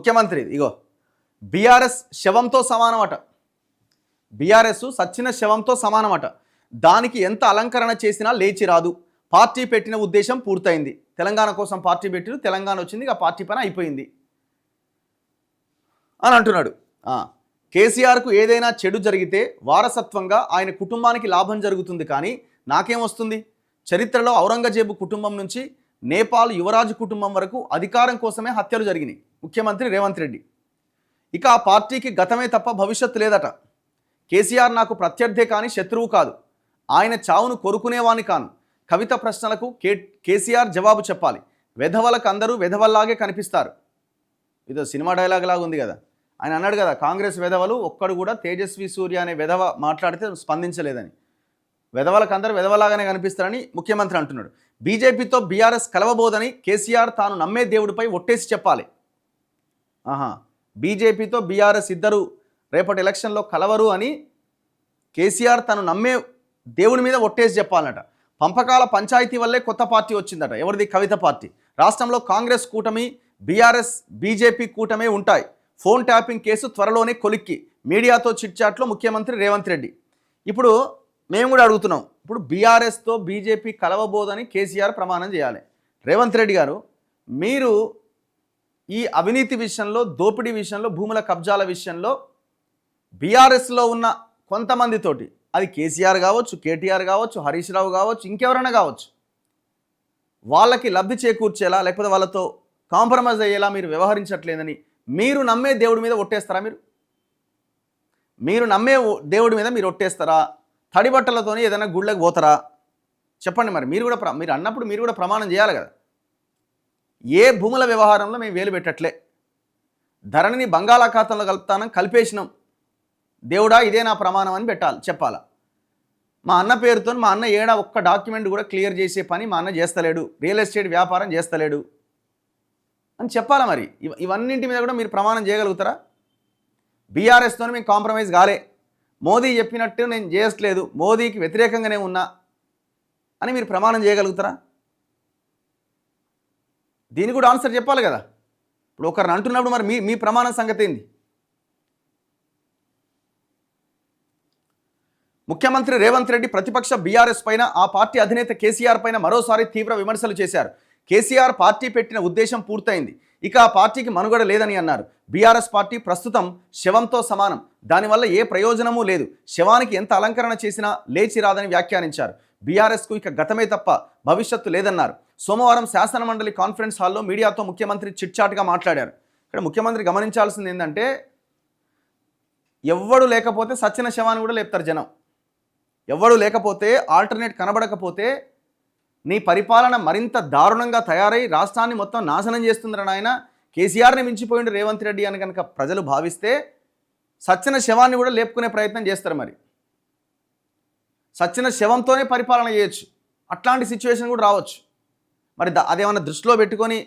ముఖ్యమంత్రి ఇగో BRS శవంతో సమానమట. BRS సచ్చిన శవంతో సమానమట. దానికి ఎంత అలంకరణ చేసినా లేచి రాదు. పార్టీ పెట్టిన ఉద్దేశం పూర్తయింది. తెలంగాణ కోసం పార్టీ పెట్టిన తెలంగాణ వచ్చింది, ఆ పార్టీ పని అయిపోయింది అని అంటున్నాడు. కేసీఆర్కు ఏదైనా చెడు జరిగితే వారసత్వంగా ఆయన కుటుంబానికి లాభం జరుగుతుంది, కానీ నాకేమొస్తుంది? చరిత్రలో ఔరంగజేబు కుటుంబం నుంచి నేపాల్ యువరాజు కుటుంబం వరకు అధికారం కోసమే హత్యలు జరిగినాయి. ముఖ్యమంత్రి రేవంత్ రెడ్డి ఇక ఆ పార్టీకి గతమే తప్ప భవిష్యత్తు లేదట. కేసీఆర్ నాకు ప్రత్యర్థే కానీ శత్రువు కాదు. ఆయన చావును కోరుకునేవాని కాను. కవిత ప్రశ్నలకు కేసీఆర్ జవాబు చెప్పాలి. వెధవలకు అందరూ వెధవల్లాగే కనిపిస్తారు. ఇదో సినిమా డైలాగ్ లాగా ఉంది కదా. ఆయన అన్నాడు కదా, కాంగ్రెస్ వెధవలు ఒక్కడు కూడా తేజస్వి సూర్య అనే వెధవ మాట్లాడితే స్పందించలేదని. వెధవలకు అందరూ వెధవలాగానే కనిపిస్తారని ముఖ్యమంత్రి అంటున్నాడు. బీజేపీతో బీఆర్ఎస్ కలవబోదని కేసీఆర్ తాను నమ్మే దేవుడిపై ఒట్టేసి చెప్పాలి. బీజేపీతో బీఆర్ఎస్ ఇద్దరు రేపటి ఎలక్షన్లో కలవరు అని కేసీఆర్ తను నమ్మే దేవుడి మీద ఒట్టేసి చెప్పాలన్నట. పంపకాల పంచాయతీ వల్లే కొత్త పార్టీ వచ్చిందట. ఎవరిది? కవిత పార్టీ. రాష్ట్రంలో కాంగ్రెస్ కూటమి, బీఆర్ఎస్ బీజేపీ కూటమే ఉంటాయి. ఫోన్ ట్యాపింగ్ కేసు త్వరలోనే కొలిక్కి. మీడియాతో చిట్చాట్లో ముఖ్యమంత్రి రేవంత్ రెడ్డి. ఇప్పుడు మేము కూడా అడుగుతున్నాం, ఇప్పుడు బీఆర్ఎస్తో బీజేపీ కలవబోదని కేసీఆర్ ప్రమాణం చేయాలి. రేవంత్ రెడ్డి గారు, మీరు ఈ అవినీతి విషయంలో, దోపిడీ విషయంలో, భూముల కబ్జాల విషయంలో బీఆర్ఎస్లో ఉన్న కొంతమందితోటి, అది కేసీఆర్ కావచ్చు, కేటీఆర్ కావచ్చు, హరీష్ రావు కావచ్చు, ఇంకెవరైనా కావచ్చు, వాళ్ళకి లబ్ధి చేకూర్చేలా లేకపోతే వాళ్ళతో కాంప్రమైజ్ అయ్యేలా మీరు వ్యవహరించట్లేదని మీరు నమ్మే దేవుడి మీద ఒట్టేస్తారా? మీరు నమ్మే దేవుడి మీద మీరు ఒట్టేస్తారా? తడి బట్టలతోని ఏదైనా గుళ్ళకి పోతారా? చెప్పండి. మరి మీరు అన్నప్పుడు మీరు కూడా ప్రమాణం చేయాలి కదా. ఏ భూముల వ్యవహారంలో మేము వేలు పెట్టట్లే, ధరణిని బంగాళాఖాతంలో కలిపేసినాం, దేవుడా ఇదే నా ప్రమాణం అని చెప్పాలా. మా అన్న పేరుతో మా అన్న ఏడా ఒక్క డాక్యుమెంట్ కూడా క్లియర్ చేసే పని మా అన్న చేస్తలేడు, రియల్ ఎస్టేట్ వ్యాపారం చేస్తలేడు అని చెప్పాలా. మరి ఇవన్నింటి మీద కూడా మీరు ప్రమాణం చేయగలుగుతారా? బీఆర్ఎస్తో మేము కాంప్రమైజ్ కాలే, మోదీ చెప్పినట్టు నేను చేయట్లేదు, మోదీకి వ్యతిరేకంగానే ఉన్నా అని మీరు ప్రమాణం చేయగలుగుతారా? దీనికి కూడా ఆన్సర్ చెప్పాలి కదా. ఇప్పుడు ఒకరిని అంటున్నప్పుడు మరి మీ ప్రమాణం సంగతి ఏంది? ముఖ్యమంత్రి రేవంత్ రెడ్డి ప్రతిపక్ష బీఆర్ఎస్ పైన, ఆ పార్టీ అధినేత కేసీఆర్ పైన మరోసారి తీవ్ర విమర్శలు చేశారు. కేసీఆర్ పార్టీ పెట్టిన ఉద్దేశం పూర్తయింది, ఇక ఆ పార్టీకి మనుగడ లేదని అన్నారు. బీఆర్ఎస్ పార్టీ ప్రస్తుతం శవంతో సమానం, దానివల్ల ఏ ప్రయోజనమూ లేదు, శవానికి ఎంత అలంకరణ చేసినా లేచి రాదని వ్యాఖ్యానించారు. బీఆర్ఎస్కు ఇక గతమే తప్ప భవిష్యత్తు లేదన్నారు. సోమవారం శాసనమండలి కాన్ఫరెన్స్ హాల్లో మీడియాతో ముఖ్యమంత్రి చిట్చాటుగా మాట్లాడారు. ఇక్కడ ముఖ్యమంత్రి గమనించాల్సింది ఏంటంటే, ఎవ్వడు లేకపోతే సచ్చిన శవాన్ని కూడా లేపుతారు జనం. ఎవ్వడు లేకపోతే, ఆల్టర్నేట్ కనబడకపోతే నీ పరిపాలన మరింత దారుణంగా తయారై రాష్ట్రాన్ని మొత్తం నాశనం చేస్తుందని ఆయన కేసీఆర్ని మించిపోయిండు రేవంత్ రెడ్డి అని కనుక ప్రజలు భావిస్తే సచ్చిన శవాన్ని కూడా లేపుకునే ప్రయత్నం చేస్తారు. మరి సచ్చిన శవంతోనే పరిపాలన చేయొచ్చు, అట్లాంటి సిచ్యువేషన్ కూడా రావచ్చు. మరి అదేమన్నా దృష్టిలో పెట్టుకొని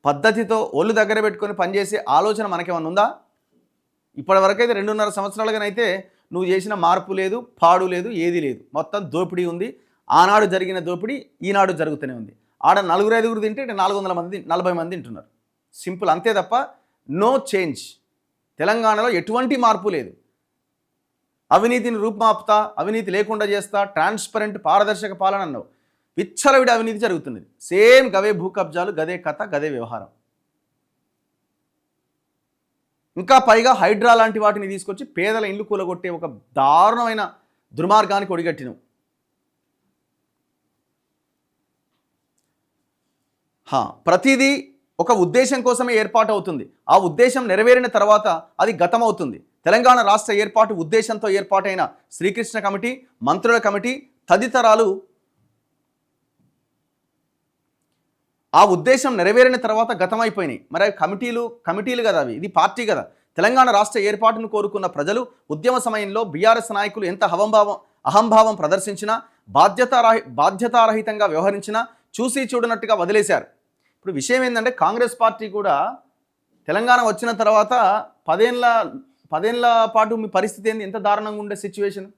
పద్ధతితో ఒళ్ళు దగ్గర పెట్టుకొని పనిచేసే ఆలోచన మనకేమన్నా ఉందా? ఇప్పటివరకైతే 2.5 సంవత్సరాలుగానైతే నువ్వు చేసిన మార్పు లేదు, పాడు లేదు, ఏది లేదు, మొత్తం దోపిడీ ఉంది. ఆనాడు జరిగిన దోపిడీ ఈనాడు జరుగుతూనే ఉంది. ఆడ 4-5 తింటే 40 మంది తింటున్నారు. సింపుల్, అంతే తప్ప నో చేంజ్. తెలంగాణలో ఎటువంటి మార్పు లేదు. అవినీతిని రూపుమాపుతా, అవినీతి లేకుండా చేస్తా, ట్రాన్స్పరెంట్ పారదర్శక పాలన అన్నావు, విచ్చలవిడి అవినీతి జరుగుతుంది. సేమ్ గవే భూ కబ్జాలు, గదే కథ, గదే వ్యవహారం. ఇంకా పైగా హైడ్రా లాంటి వాటిని తీసుకొచ్చి పేదల ఇల్లు కూలగొట్టే ఒక దారుణమైన దుర్మార్గానికి ఒడిగట్టినవు. ప్రతిదీ ఒక ఉద్దేశం కోసమే ఏర్పాటు అవుతుంది. ఆ ఉద్దేశం నెరవేరిన తర్వాత అది గతం అవుతుంది. తెలంగాణ రాష్ట్ర ఏర్పాటు ఉద్దేశంతో ఏర్పాటైన శ్రీకృష్ణ కమిటీ, మంత్రుల కమిటీ తదితరాలు ఆ ఉద్దేశం నెరవేరిన తర్వాత గతమైపోయినాయి. మరి కమిటీలు కదా అవి, ఇది పార్టీ కదా. తెలంగాణ రాష్ట్ర ఏర్పాటును కోరుకున్న ప్రజలు ఉద్యమ సమయంలో బీఆర్ఎస్ నాయకులు ఎంత అహంభావం ప్రదర్శించినా, బాధ్యతారహితంగా వ్యవహరించినా చూసి చూడనట్టుగా వదిలేశారు. ఇప్పుడు విషయం ఏంటంటే, కాంగ్రెస్ పార్టీ కూడా తెలంగాణ వచ్చిన తర్వాత 10 ఏళ్ల పాటు మీ పరిస్థితి ఏంది, ఎంత దారుణంగా ఉండే సిచ్యువేషన్.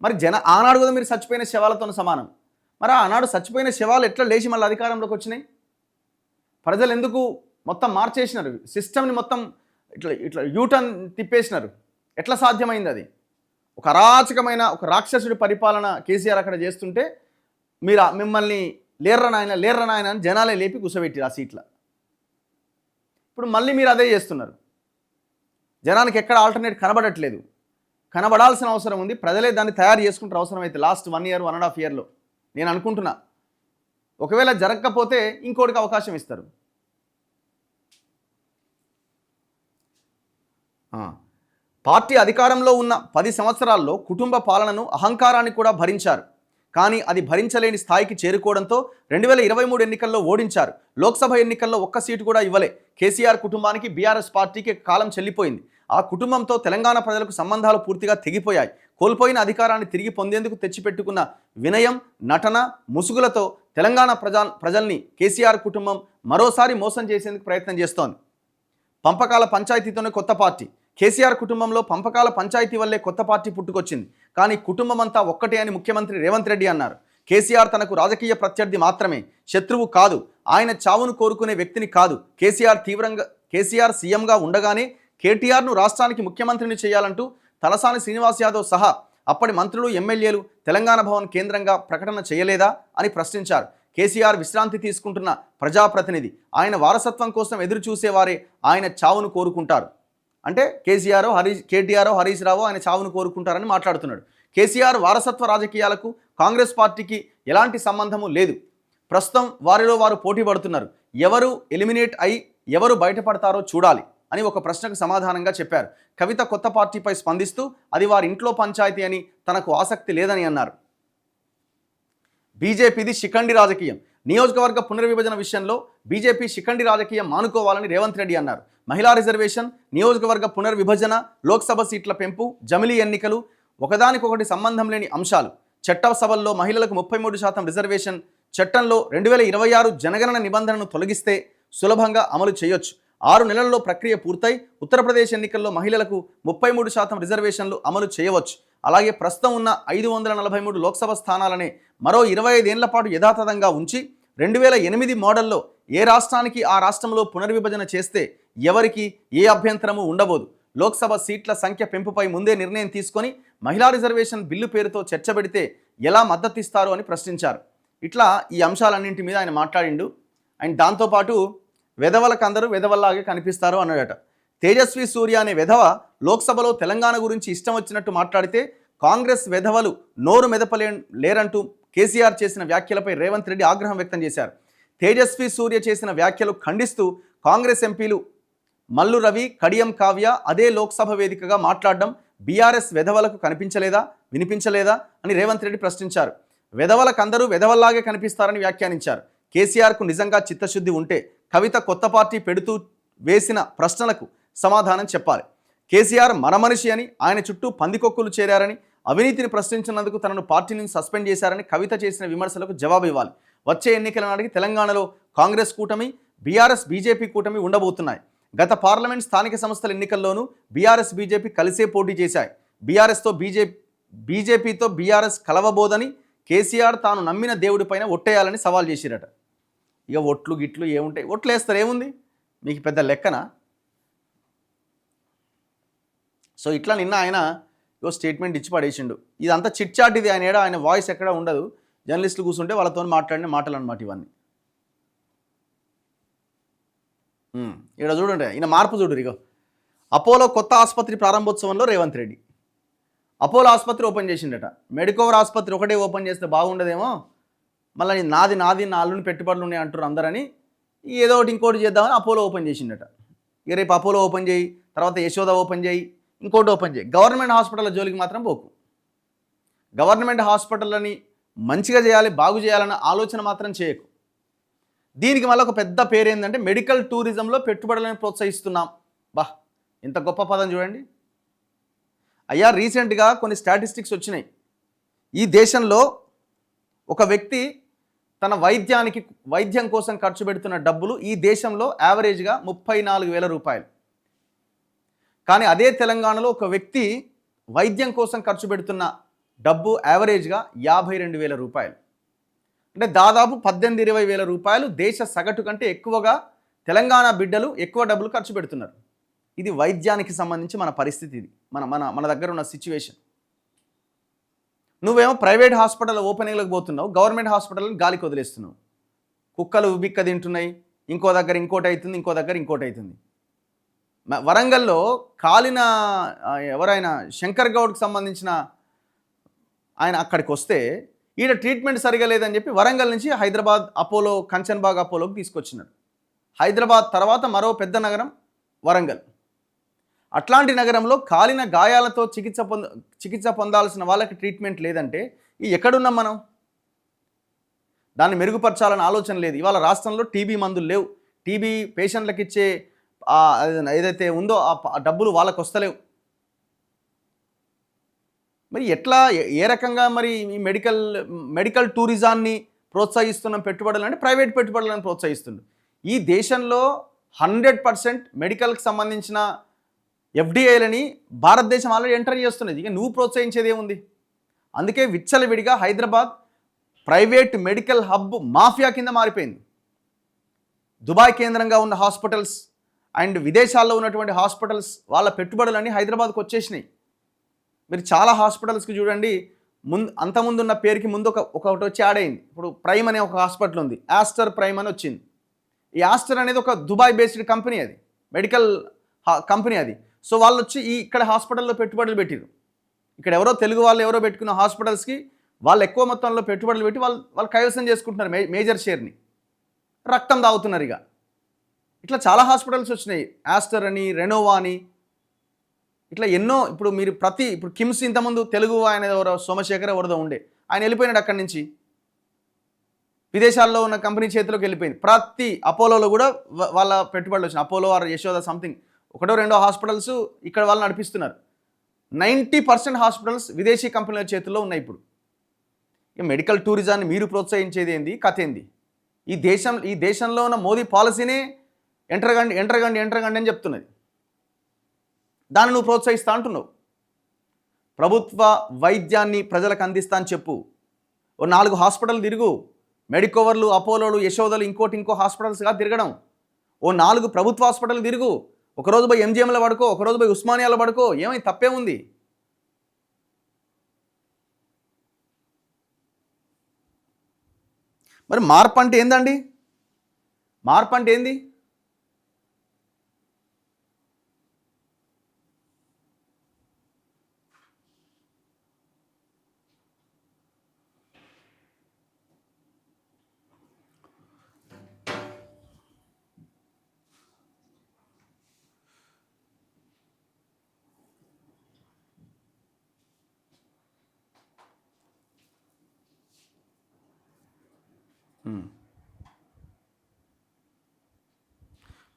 మరి ఆనాడు కూడా మీరు చచ్చిపోయిన శవాలతో సమానం. మరి ఆనాడు చచ్చిపోయిన శవాలు ఎట్లా లేచి మళ్ళీ అధికారంలోకి వచ్చినాయి? ప్రజలు ఎందుకు మొత్తం మార్చేసినారు, సిస్టమ్ని మొత్తం ఇట్లా ఇట్లా యూటర్న్ తిప్పేసినారు. ఎట్లా సాధ్యమైంది అది? ఒక అరాచకమైన ఒక రాక్షసుడి పరిపాలన కేసీఆర్ అక్కడ చేస్తుంటే మిమ్మల్ని లేర్ర నాయన అని జనాలే లేపి కూర్చోబెట్టారు ఆ సీట్ల. ఇప్పుడు మళ్ళీ మీరు అదే చేస్తున్నారు. జనానికి ఎక్కడ ఆల్టర్నేట్ కనబడట్లేదు. కనబడాల్సిన అవసరం ఉంది. ప్రజలే దాన్ని తయారు చేసుకుంటారు అవసరమైతే లాస్ట్ 1 year 1.5 yearలో నేను అనుకుంటున్నా. ఒకవేళ జరగకపోతే ఇంకోటికి అవకాశం ఇస్తారు. పార్టీ అధికారంలో ఉన్న 10 సంవత్సరాల్లో కుటుంబ పాలనను, అహంకారాన్ని కూడా భరించారు. కానీ అది భరించలేని స్థాయికి చేరుకోవడంతో 2023 ఎన్నికల్లో ఓడించారు. లోక్సభ ఎన్నికల్లో ఒక్క సీటు కూడా ఇవ్వలే. కేసీఆర్ కుటుంబానికి, బీఆర్ఎస్ పార్టీకి కాలం చెల్లిపోయింది. ఆ కుటుంబంతో తెలంగాణ ప్రజలకు సంబంధాలు పూర్తిగా తెగిపోయాయి. కోల్పోయిన అధికారాన్ని తిరిగి పొందేందుకు తెచ్చిపెట్టుకున్న వినయం, నటన, ముసుగులతో తెలంగాణ ప్రజల్ని కేసీఆర్ కుటుంబం మరోసారి మోసం చేసేందుకు ప్రయత్నం చేస్తోంది. పంపకాల పంచాయతీతోనే కొత్త పార్టీ. కేసీఆర్ కుటుంబంలో పంపకాల పంచాయతీ వల్లే కొత్త పార్టీ పుట్టుకొచ్చింది. కానీ కుటుంబం అంతా ఒక్కటే అని ముఖ్యమంత్రి రేవంత్ రెడ్డి అన్నారు. కేసీఆర్ తనకు రాజకీయ ప్రత్యర్థి మాత్రమే, శత్రువు కాదు. ఆయన చావును కోరుకునే వ్యక్తిని కాదు. కేసీఆర్ సీఎంగా ఉండగానే కేటీఆర్ను రాష్ట్రానికి ముఖ్యమంత్రిని చేయాలంటూ తలసాని శ్రీనివాస్ యాదవ్ సహా అప్పటి మంత్రులు, ఎమ్మెల్యేలు తెలంగాణ భవన్ కేంద్రంగా ప్రకటన చేయలేదా అని ప్రశ్నించారు. కేసీఆర్ విశ్రాంతి తీసుకుంటున్న ప్రజాప్రతినిధి. ఆయన వారసత్వం కోసం ఎదురు చూసేవారే ఆయన చావును కోరుకుంటారు. అంటే కేటీఆర్, హరీష్ రావు ఆయన చావును కోరుకుంటారని మాట్లాడుతున్నాడు. కేసీఆర్ వారసత్వ రాజకీయాలకు కాంగ్రెస్ పార్టీకి ఎలాంటి సంబంధము లేదు. ప్రస్తుతం వారిలో వారు పోటీ పడుతున్నారు. ఎవరు ఎలిమినేట్ అయి ఎవరు బయటపడతారో చూడాలి అని ఒక ప్రశ్నకు సమాధానంగా చెప్పారు. కవిత కొత్త పార్టీపై స్పందిస్తూ అది వారి ఇంట్లో పంచాయతీ అని, తనకు ఆసక్తి లేదని అన్నారు. బీజేపీది శిఖండి రాజకీయం. నియోజకవర్గ పునర్విభజన విషయంలో బీజేపీ శిఖండి రాజకీయం మానుకోవాలని రేవంత్ రెడ్డి అన్నారు. మహిళా రిజర్వేషన్, నియోజకవర్గ పునర్విభజన, లోక్సభ సీట్ల పెంపు, జమిలీ ఎన్నికలు ఒకదానికొకటి సంబంధం లేని అంశాలు. చట్టసభల్లో మహిళలకు 33% రిజర్వేషన్ చట్టంలో 2026 జనగణన నిబంధనను తొలగిస్తే సులభంగా అమలు చేయొచ్చు. 6 నెలల్లో ప్రక్రియ పూర్తయి ఉత్తరప్రదేశ్ ఎన్నికల్లో మహిళలకు 33% రిజర్వేషన్లు అమలు చేయవచ్చు. అలాగే ప్రస్తుతం ఉన్న 543 లోక్సభ స్థానాలనే మరో 25 ఏళ్ల పాటు యథాతథంగా ఉంచి 2008 మోడల్లో ఏ రాష్ట్రానికి ఆ రాష్ట్రంలో పునర్విభజన చేస్తే ఎవరికి ఏ అభ్యంతరము ఉండబోదు. లోక్సభ సీట్ల సంఖ్య పెంపుపై ముందే నిర్ణయం తీసుకొని మహిళా రిజర్వేషన్ బిల్లు పేరుతో చర్చ పెడితే ఎలా మద్దతిస్తారు అని ప్రశ్నించారు. ఇట్లా ఈ అంశాలన్నింటి మీద ఆయన మాట్లాడిండు. అండ్ దాంతోపాటు వెధవలకందరూ వెధవల్లాగే కనిపిస్తారు అన్నాడట. తేజస్వి సూర్య అనే వెధవ లోక్సభలో తెలంగాణ గురించి ఇష్టం వచ్చినట్టు మాట్లాడితే కాంగ్రెస్ వెధవలు నోరు లేరంటూ కేసీఆర్ చేసిన వ్యాఖ్యలపై రేవంత్ రెడ్డి ఆగ్రహం వ్యక్తం చేశారు. తేజస్వి సూర్య చేసిన వ్యాఖ్యలు ఖండిస్తూ కాంగ్రెస్ ఎంపీలు మల్లు రవి, కడియం కావ్య అదే లోక్సభ వేదికగా మాట్లాడడం బీఆర్ఎస్ వెధవలకు కనిపించలేదా, వినిపించలేదా అని రేవంత్ రెడ్డి ప్రశ్నించారు. వెధవలకందరూ వెధవల్లాగే కనిపిస్తారని వ్యాఖ్యానించారు. కేసీఆర్కు నిజంగా చిత్తశుద్ధి ఉంటే కవిత కొత్త పార్టీ పెడుతూ వేసిన ప్రశ్నలకు సమాధానం చెప్పాలి. కేసీఆర్ మన మనిషి అని, ఆయన చుట్టూ పందికొక్కులు చేరారని, అవినీతిని ప్రశ్నించినందుకు తనను పార్టీ నుంచి సస్పెండ్ చేశారని కవిత చేసిన విమర్శలకు జవాబు ఇవ్వాలి. వచ్చే ఎన్నికల నాటికి తెలంగాణలో కాంగ్రెస్ కూటమి, బీఆర్ఎస్ బీజేపీ కూటమి ఉండబోతున్నాయి. గత పార్లమెంట్, స్థానిక సంస్థల ఎన్నికల్లోనూ బీఆర్ఎస్ బీజేపీ కలిసే పోటీ చేశాయి. బీజేపీతో బీఆర్ఎస్ కలవబోదని కేసీఆర్ తాను నమ్మిన దేవుడిపైన ఒట్టేయాలని సవాల్ చేసిరట. ఇక ఒట్లు గిట్లు ఏముంటాయి, ఒట్లు వేస్తారు, ఏముంది మీకు పెద్ద లెక్కన. సో ఇట్లా నిన్న ఆయన స్టేట్మెంట్ ఇచ్చి పడేసిండు. ఇదంతా చిట్ చాట్, ఇది ఆయన వాయిస్ ఎక్కడ ఉండదు. జర్నలిస్టులు కూర్చుంటే వాళ్ళతో మాట్లాడిన మాటలు అనమాట ఇవన్నీ. ఇక్కడ చూడండి, ఈయన మార్పు చూడరు. ఇగో అపోలో కొత్త ఆసుపత్రి ప్రారంభోత్సవంలో రేవంత్ రెడ్డి అపోలో ఆసుపత్రి ఓపెన్ చేసిండట. మెడికోవర్ ఆసుపత్రి ఒకటే ఓపెన్ చేస్తే బాగుండదేమో, మళ్ళీ నాది నా అల్లుని పెట్టుబడులు ఉన్నాయి అంటారు అందరని, ఏదో ఒకటి ఇంకోటి చేద్దామని అపోలో ఓపెన్ చేసిండట. ఇక రేపు అపోలో ఓపెన్ చేయి, తర్వాత యశోద ఓపెన్ చేయి, ఇంకోటి ఓపెన్ చేయి. గవర్నమెంట్ హాస్పిటల్ జోలికి మాత్రం పోకు. గవర్నమెంట్ హాస్పిటళ్ళని మంచిగా చేయాలి, బాగు చేయాలన్న ఆలోచన మాత్రం చేయకు. దీనికి మళ్ళీ ఒక పెద్ద పేరు ఏంటంటే మెడికల్ టూరిజంలో పెట్టుబడులను ప్రోత్సహిస్తున్నాం. ఇంత గొప్ప పదం చూడండి అయ్యా. రీసెంట్గా కొన్ని స్టాటిస్టిక్స్ వచ్చినాయి. ఈ దేశంలో ఒక వ్యక్తి తన వైద్యం కోసం ఖర్చు పెడుతున్న డబ్బులు ఈ దేశంలో యావరేజ్గా 34,000 రూపాయలు. కానీ అదే తెలంగాణలో ఒక వ్యక్తి వైద్యం కోసం ఖర్చు పెడుతున్న డబ్బు యావరేజ్గా 52,000 రూపాయలు. అంటే దాదాపు 18,000-20,000 రూపాయలు దేశ సగటు కంటే ఎక్కువగా తెలంగాణ బిడ్డలు ఎక్కువ డబ్బులు ఖర్చు పెడుతున్నారు. ఇది వైద్యానికి సంబంధించి మన పరిస్థితి, ఇది మన మన మన దగ్గర ఉన్న సిచ్యువేషన్. నువ్వేమో ప్రైవేట్ హాస్పిటల్ ఓపెనింగ్లకు పోతున్నావు, గవర్నమెంట్ హాస్పిటల్ని గాలికి వదిలేస్తున్నావు. కుక్కలు బిక్క తింటున్నాయి, ఇంకో దగ్గర ఇంకోటి అవుతుంది, ఇంకో దగ్గర ఇంకోటి అవుతుంది. వరంగల్లో కాలిన ఎవరైనా శంకర్ గౌడ్కి సంబంధించిన ఆయన అక్కడికి వస్తే ఈడ ట్రీట్మెంట్ సరిగా లేదని చెప్పి వరంగల్ నుంచి హైదరాబాద్ అపోలో, కంచన్బాగ్ అపోలోకి తీసుకొచ్చినారు. హైదరాబాద్ తర్వాత మరో పెద్ద నగరం వరంగల్. అట్లాంటి నగరంలో కాలిన గాయాలతో చికిత్స పొందాల్సిన వాళ్ళకి ట్రీట్మెంట్ లేదంటే ఎక్కడున్నాం మనం? దాన్ని మెరుగుపరచాలని ఆలోచన లేదు. ఇవాళ రాష్ట్రంలో టీబీ మందులు లేవు. టీబీ పేషెంట్లకు ఇచ్చే ఏదైతే ఉందో ఆ డబ్బులు వాళ్ళకు వస్తలేవు. మరి ఎట్లా, ఏ రకంగా మరి ఈ మెడికల్ టూరిజాన్ని ప్రోత్సహిస్తున్న పెట్టుబడులు అంటే ప్రైవేట్ పెట్టుబడులను ప్రోత్సహిస్తుంది. ఈ దేశంలో 100% మెడికల్కి సంబంధించిన ఎఫ్డిఐలని భారతదేశం ఆల్రెడీ ఎంటర్ చేస్తున్నది. ఇక నువ్వు ప్రోత్సహించేది ఏముంది? అందుకే విచ్చలవిడిగా Hyderabad private medical hub mafia కింద మారిపోయింది. దుబాయ్ కేంద్రంగా ఉన్న హాస్పిటల్స్ అండ్ విదేశాల్లో ఉన్నటువంటి హాస్పిటల్స్ వాళ్ళ పెట్టుబడులన్నీ హైదరాబాద్కు వచ్చేసినాయి. మీరు చాలా హాస్పిటల్స్కి చూడండి, అంతకుముందున్న పేరుకి ముందు ఒకటి వచ్చి యాడ్ అయింది. ఇప్పుడు ప్రైమ్ అనే ఒక హాస్పిటల్ ఉంది, ఆస్టర్ ప్రైమ్ అని వచ్చింది. ఈ ఆస్టర్ అనేది ఒక దుబాయ్ బేస్డ్ కంపెనీ, అది మెడికల్ కంపెనీ అది. సో వాళ్ళు వచ్చి ఇక్కడ హాస్పిటల్లో పెట్టుబడులు పెట్టారు. ఇక్కడ ఎవరో తెలుగు వాళ్ళు ఎవరో పెట్టుకున్న హాస్పిటల్స్కి వాళ్ళు ఎక్కువ మొత్తంలో పెట్టుబడులు పెట్టి వాళ్ళు కైవసం చేసుకుంటున్నారు మేజర్ షేర్ని, రక్తం తాగుతున్నారు. ఇట్లా చాలా హాస్పిటల్స్ వచ్చినాయి, ఆస్టర్ అని, రెనోవా అని, ఇట్లా ఎన్నో. ఇప్పుడు కిమ్స్ ఇంతకుముందు తెలుగు ఆయన ఎవరో సోమశేఖర్ ఎవరిదో ఉండే, ఆయన వెళ్ళిపోయినాడు అక్కడి నుంచి, విదేశాల్లో ఉన్న కంపెనీ చేతిలోకి వెళ్ళిపోయింది. ప్రతి అపోలోలో కూడా వాళ్ళ పెట్టుబడులు వచ్చినాయి. అపోలో ఆర్ యశోద సంథింగ్, ఒకటో రెండో హాస్పిటల్స్ ఇక్కడ వాళ్ళు నడిపిస్తున్నారు. 90% హాస్పిటల్స్ విదేశీ కంపెనీల చేతుల్లో ఉన్నాయి. ఇప్పుడు మెడికల్ టూరిజాన్ని మీరు ప్రోత్సహించేది ఏంది, కథ ఏంది? ఈ దేశంలో ఉన్న మోదీ పాలసీనే ఎంటరగండి అని చెప్తున్నది. దాన్ని నువ్వు ప్రోత్సహిస్తా అంటున్నావు. ప్రభుత్వ వైద్యాన్ని ప్రజలకు అందిస్తా అని చెప్పు. ఓ 4 హాస్పిటల్ తిరుగు, మెడికోవర్లు, అపోలోలు, యశోదలు, ఇంకో హాస్పిటల్స్గా తిరగడం. ఓ 4 ప్రభుత్వ హాస్పిటల్ తిరుగు. ఒకరోజు పోయి ఎంజిఎంలో పడుకో, ఒకరోజు పోయి ఉస్మానియాలో పడుకో, ఏమై తప్పే ఉంది? మరి మార్పు అంటే ఏందండి? మార్పు అంటే ఏంది?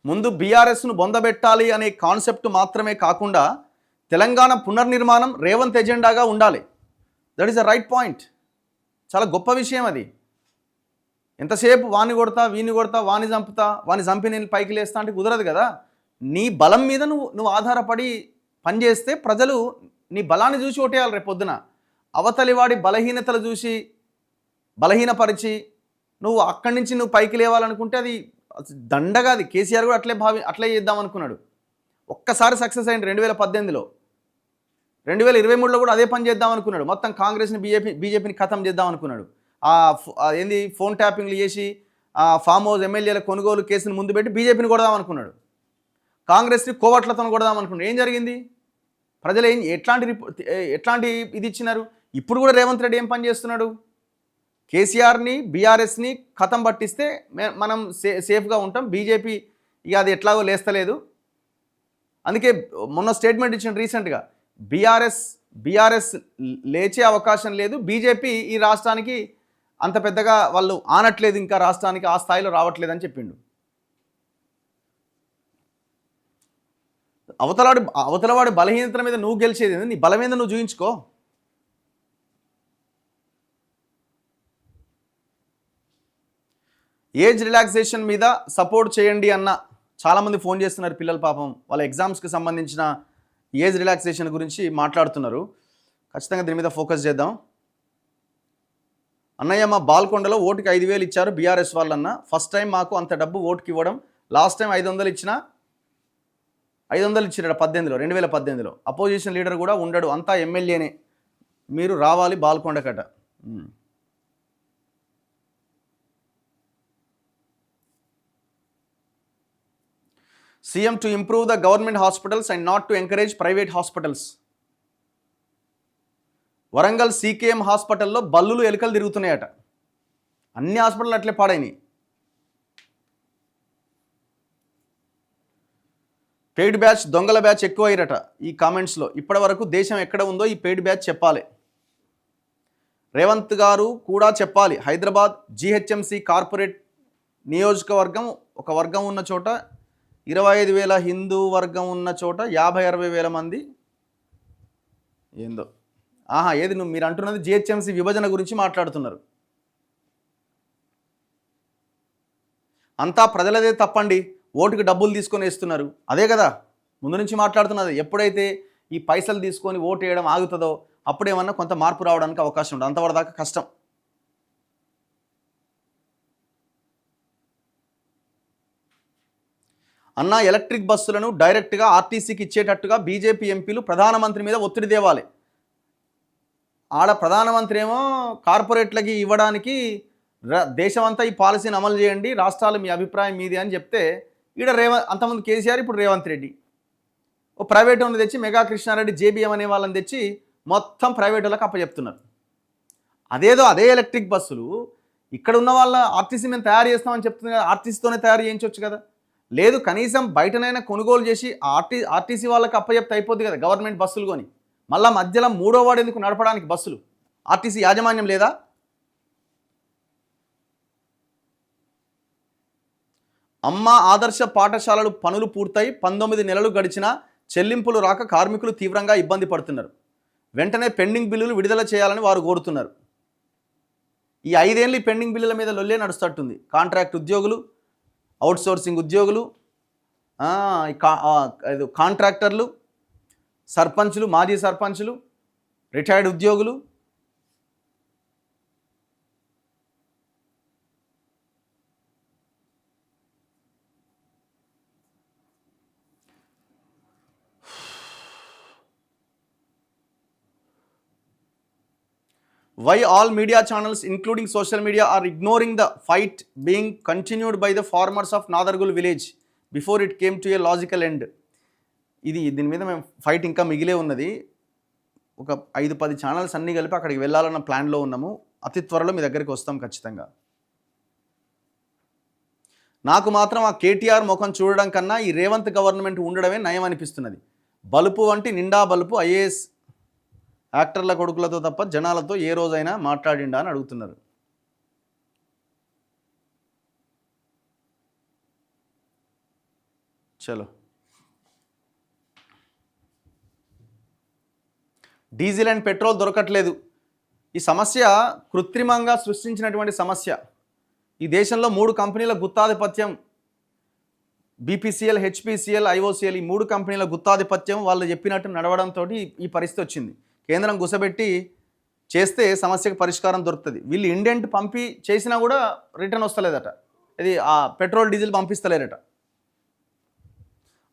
ముందు బీఆర్ఎస్ను బొందబెట్టాలి అనే కాన్సెప్ట్ మాత్రమే కాకుండా తెలంగాణ పునర్నిర్మాణం రేవంత్ ఎజెండాగా ఉండాలి. That is the right point. చాలా గొప్ప విషయం అది. ఎంతసేపు వాణ్ణి కొడతా, వీణ్ణి కొడతా, వాణ్ణి చంపుతా, వాణ్ణి చంపి నేను పైకి లేస్తా అంటే కుదరదు కదా. నీ బలం మీద నువ్వు ఆధారపడి పనిచేస్తే ప్రజలు నీ బలాన్ని చూసి ఓటేయాలి. రేపు పొద్దున అవతలి వాడి బలహీనతలు చూసి బలహీనపరిచి నువ్వు అక్కడి నుంచి నువ్వు పైకి లేవాలనుకుంటే అది దండగా. అది కేసీఆర్ కూడా అట్లే చేద్దాం అనుకున్నాడు. ఒక్కసారి సక్సెస్ అయింది 2018లో. 2023లో కూడా అదే పని చేద్దాం అనుకున్నాడు. మొత్తం కాంగ్రెస్ని బీజేపీని ఖతం చేద్దాం అనుకున్నాడు. ఏంది ఫోన్ ట్యాపింగ్లు చేసి ఫామ్ హౌస్ ఎమ్మెల్యేల కొనుగోలు కేసును ముందు పెట్టి బీజేపీని కొడదాం అనుకున్నాడు. కాంగ్రెస్ని కోవట్లతో కొడదాం అనుకున్నాడు. ఏం జరిగింది? ప్రజలు ఎట్లాంటి ఇది ఇచ్చినారు? ఇప్పుడు కూడా రేవంత్ రెడ్డి ఏం పని చేస్తున్నాడు? కేసీఆర్ని, బీఆర్ఎస్ని ఖతం పట్టిస్తే మనం సేఫ్గా ఉంటాం. బీజేపీ ఇక అది ఎట్లాగో లేస్తలేదు. అందుకే మొన్న స్టేట్మెంట్ ఇచ్చిన రీసెంట్గా, బీఆర్ఎస్ లేచే అవకాశం లేదు, బీజేపీ ఈ రాష్ట్రానికి అంత పెద్దగా వాళ్ళు ఆనట్లేదు, ఇంకా రాష్ట్రానికి ఆ స్థాయిలో రావట్లేదని చెప్పిండు. అవతలవాడి బలహీనతల మీద నువ్వు గెలిచేది, నీ బలం మీద నువ్వు చూయించుకో. ఏజ్ రిలాక్సేషన్ మీద సపోర్ట్ చేయండి అన్న చాలామంది ఫోన్ చేస్తున్నారు. పిల్లలు పాపం వాళ్ళ ఎగ్జామ్స్కి సంబంధించిన ఏజ్ రిలాక్సేషన్ గురించి మాట్లాడుతున్నారు. ఖచ్చితంగా దీని మీద ఫోకస్ చేద్దాం. అన్నయ్య, మా బాల్కొండలో ఓటుకి 5,000 ఇచ్చారు బీఆర్ఎస్ వాళ్ళన్న. ఫస్ట్ టైం మాకు అంత డబ్బు ఓటుకి ఇవ్వడం లాస్ట్ టైం 500 ఇచ్చినా 500 ఇచ్చినాడు 2018లో అపోజిషన్ లీడర్ కూడా ఉండడు, అంతా ఎమ్మెల్యేనే, మీరు రావాలి బాల్కొండకట. CM to improve the government hospitals and not to encourage private hospitals. Warangal CKM హాస్పిటల్లో బల్లులు ఎలుకలు తిరుగుతున్నాయట. అన్ని హాస్పిటల్ అట్లే పాడైనాయి. పెయిడ్ బ్యాచ్, దొంగల బ్యాచ్ ఎక్కువ అయ్యారట ఈ కామెంట్స్లో. ఇప్పటి వరకు దేశం ఎక్కడ ఉందో ఈ పెయిడ్ బ్యాచ్ చెప్పాలి. రేవంత్ గారు కూడా చెప్పాలి. హైదరాబాద్ జీహెచ్ఎంసీ కార్పొరేట్ నియోజకవర్గం ఒక వర్గం ఉన్న చోట 25,000 హిందూ వర్గం ఉన్న చోట 50-60 వేల మంది ఏందో. ఏది మీరు అంటున్నది జీహెచ్ఎంసీ విభజన గురించి మాట్లాడుతున్నారు. అంతా ప్రజలదే తప్పండి, ఓటుకు డబ్బులు తీసుకొని వేస్తున్నారు, అదే కదా ముందు నుంచి మాట్లాడుతున్నది. ఎప్పుడైతే ఈ పైసలు తీసుకొని ఓటు వేయడం ఆగుతుందో అప్పుడేమన్నా కొంత మార్పు రావడానికి అవకాశం ఉంటుంది, అంతవరదాకా కష్టం. అన్న ఎలక్ట్రిక్ బస్సులను డైరెక్ట్గా ఆర్టీసీకి ఇచ్చేటట్టుగా బీజేపీ ఎంపీలు ప్రధానమంత్రి మీద ఒత్తిడి తేవాలి. ఆడ ప్రధానమంత్రి ఏమో కార్పొరేట్లకి ఇవ్వడానికి దేశమంతా ఈ పాలసీని అమలు చేయండి, రాష్ట్రాలు మీ అభిప్రాయం మీది అని చెప్తే, ఈడ అంతకుముందు కేసీఆర్, ఇప్పుడు రేవంత్ రెడ్డి ఓ ప్రైవేట్ వాళ్ళని తెచ్చి మెగా కృష్ణారెడ్డి జేబీఎం అనే వాళ్ళని తెచ్చి మొత్తం ప్రైవేట్ వాళ్ళకి అప్పచెప్తున్నారు. అదే ఎలక్ట్రిక్ బస్సులు ఇక్కడ ఉన్న వాళ్ళ ఆర్టీసీ మేము తయారు చేస్తామని చెప్తుంది కదా, ఆర్టీసీతోనే తయారు చేయించవచ్చు కదా. లేదు కనీసం బయటనైనా కొనుగోలు చేసి ఆర్టీసీ వాళ్ళకి అప్పచెప్తే అయిపోద్ది కదా, గవర్నమెంట్ బస్సులు కొని. మళ్ళీ మధ్యలో మూడో వాడు ఎందుకు నడపడానికి బస్సులు? ఆర్టీసీ యాజమాన్యం లేదా? అమ్మ ఆదర్శ పాఠశాలలు పనులు పూర్తయి 19 నెలలు గడిచినా చెల్లింపులు రాక కార్మికులు తీవ్రంగా ఇబ్బంది పడుతున్నారు. వెంటనే పెండింగ్ బిల్లులు విడుదల చేయాలని వారు కోరుతున్నారు. ఈ 5 ఏళ్ళు ఈ పెండింగ్ బిల్లుల మీద లొల్లే నడుస్తట్టుంది. కాంట్రాక్ట్ ఉద్యోగులు, అవుట్సోర్సింగ్ ఉద్యోగులు, కాంట్రాక్టర్లు, సర్పంచులు, మాజీ సర్పంచులు, రిటైర్డ్ ఉద్యోగులు. Why all media channels including social media are ignoring the fight being continued by the farmers of Nadargul village before it came to a logical end? దీని మీద మేము ఫైట్ ఇంకా మిగిలే ఉన్నది. ఒక 5-10 ఛానల్స్ అన్నీ కలిపి అక్కడికి వెళ్ళాలన్న ప్లాన్లో ఉన్నాము. అతి త్వరలో మీ దగ్గరికి వస్తాం ఖచ్చితంగా. నాకు మాత్రం ఆ కేటీఆర్ ముఖం చూడడం కన్నా ఈ రేవంత్ గవర్నమెంట్ ఉండడమే నయం అనిపిస్తున్నది. బలుపు వంటి నిండా బలుపు ఐఏఎస్ యాక్టర్ల కొడుకులతో తప్ప జనాలతో ఏ రోజైనా మాట్లాడిండా అని అడుగుతున్నారు. చలో, డీజిల్ అండ్ పెట్రోల్ దొరకట్లేదు. ఈ సమస్య కృత్రిమంగా సృష్టించినటువంటి సమస్య. ఈ దేశంలో 3 కంపెనీల గుత్తాధిపత్యం, బీపీసీఎల్, హెచ్పీసీఎల్, ఐఓసీఎల్, ఈ 3 కంపెనీల గుత్తాధిపత్యం వాళ్ళు చెప్పినట్టు నడవడంతో ఈ పరిస్థితి వచ్చింది. కేంద్రం గుసబెట్టి చేస్తే సమస్యకు పరిష్కారం దొరుకుతుంది. వీళ్ళు ఇండెంట్ పంపి చేసినా కూడా రిటర్న్ వస్తలేదట. ఇది ఆ పెట్రోల్ డీజిల్ పంపిస్తలేరట.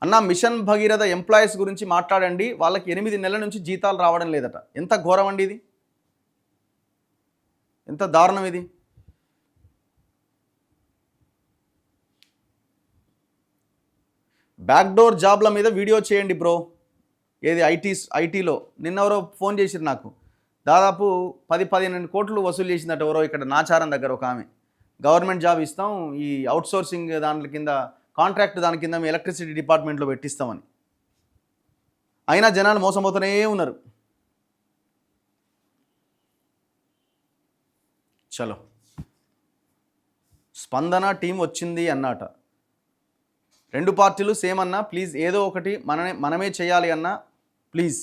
అన్న మిషన్ భగీరథ ఎంప్లాయీస్ గురించి మాట్లాడండి, వాళ్ళకి 8 నెలల నుంచి జీతాలు రావడం లేదట. ఎంత ఘోరం అండి ఇది, ఎంత దారుణం ఇది. బ్యాక్డోర్ జాబ్ల మీద వీడియో చేయండి బ్రో. ఏది ఐటీలో నిన్నెవరో ఫోన్ చేసిరు నాకు. దాదాపు 10-15 కోట్లు వసూలు చేసిందట ఎవరో ఇక్కడ నాచారం దగ్గర ఒక ఆమె. గవర్నమెంట్ జాబ్ ఇస్తాం, ఈ అవుట్సోర్సింగ్ దాని కింద, కాంట్రాక్ట్ దాని కింద మీ ఎలక్ట్రిసిటీ డిపార్ట్మెంట్లో పెట్టిస్తామని. అయినా జనాలు మోసపోతూనే ఉన్నారు. చలో, స్పందన టీం వచ్చింది అన్నట. 2 పార్టీలు సేమ్ అన్నా ప్లీజ్, ఏదో ఒకటి మనమే చేయాలి అన్నా ప్లీజ్.